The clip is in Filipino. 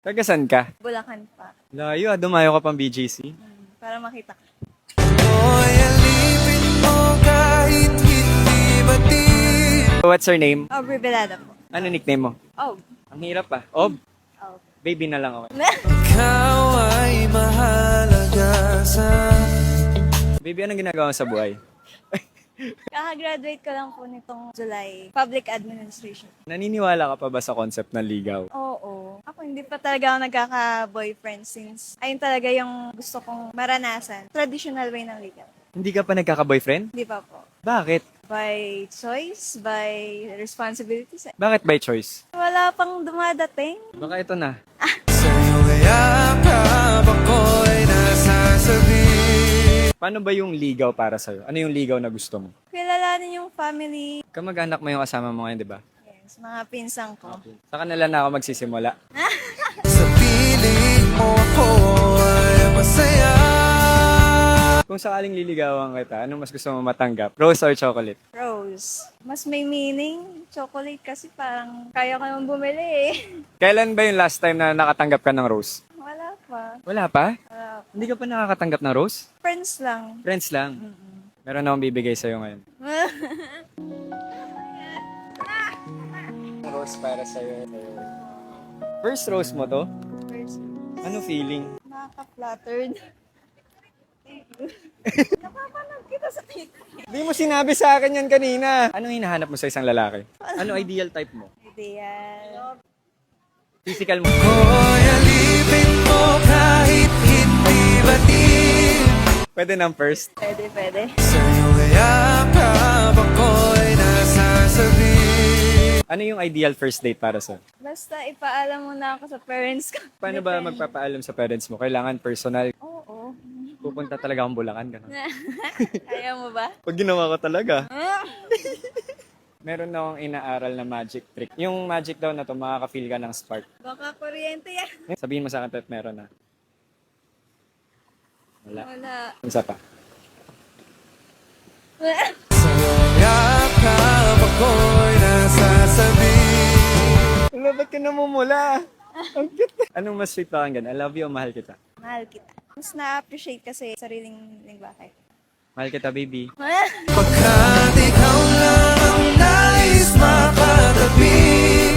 Taga saan ka? Bulacan pa. Layo dumayo ka pang BGC. Para makita ka. What's your name? Aubrey Velada po. Ano nickname mo? Oh. Ang hirap pa. Ob? Oh. Baby na lang ako. Ikaw ay mahalaga sa... Baby, anong ginagawa mo sa buhay? Kaka-graduate ko lang po nitong July. Public Administration. Naniniwala ka pa ba sa concept ng ligaw? Oo. Ako hindi pa talaga ako nagkaka-boyfriend since ayun talaga yung gusto kong maranasan. Traditional way ng ligaw. Hindi ka pa nagkaka-boyfriend? Hindi pa po. Bakit? By choice, by responsibilities. Bakit by choice? Wala pang dumadating. Baka ito na. Sa'yo yakap ako'y nasasabi. Paano ba yung ligaw para sa'yo? Ano yung ligaw na gusto mo? Kilalanin yung family. Kamag-anak mo yung kasama mo ngayon, di ba? Yes, mga pinsang ko. Sa kanila na ako magsisimula. Sa piling mo ako ay masaya. Kung sakaling liligawan kita, anong mas gusto mo matanggap? Rose or chocolate? Rose. Mas may meaning. Chocolate kasi parang kaya ko naman bumili eh. Kailan ba yung last time na nakatanggap ka ng rose? Wala pa. Wala pa? Wala pa. Hindi ka pa nakakatanggap ng rose? Friends lang. Friends lang. Meron akong bibigay sa'yo ngayon. Rose para sa'yo. First rose mo to? First, Ano feeling? nakaka-flattered. Thank you. Napapanood kita sa TikTok. Di mo sinabi sa akin yan kanina. Anong hinahanap mo sa isang lalaki? Ano ideal type mo? Ideal. Physical mo? Ako'y alipin mo kahit hindi batil. Pwede ng first. Pwede, pwede. Sa'yo yakap ako'y nasasabi. Ano yung ideal first date para sa? Basta ipaalam mo na ako sa parents ko. Paano ba magpapaalam sa parents mo? Kailangan personal. Oo. Pupunta talaga akong Bulacan. Ganun. Kaya mo ba? Pag ginawa ko talaga. Meron na akong inaaral na magic trick. Yung magic daw na to, makaka-feel ka ng spark. Baka kuryente yan. Sabihin mo sa akin, Tet, meron na. Wala. Wala. Isa pa. Sa'yo yakap ako'y nasasabi. Wala, ba't ka namumula? Ang cute. Anong mas sweet pakinggan? I love you o mahal kita? Mahal kita. Mas na-appreciate kasi sariling lingwahe. Mahal kita, baby. Pagkat ikaw lang ang nais makatabi.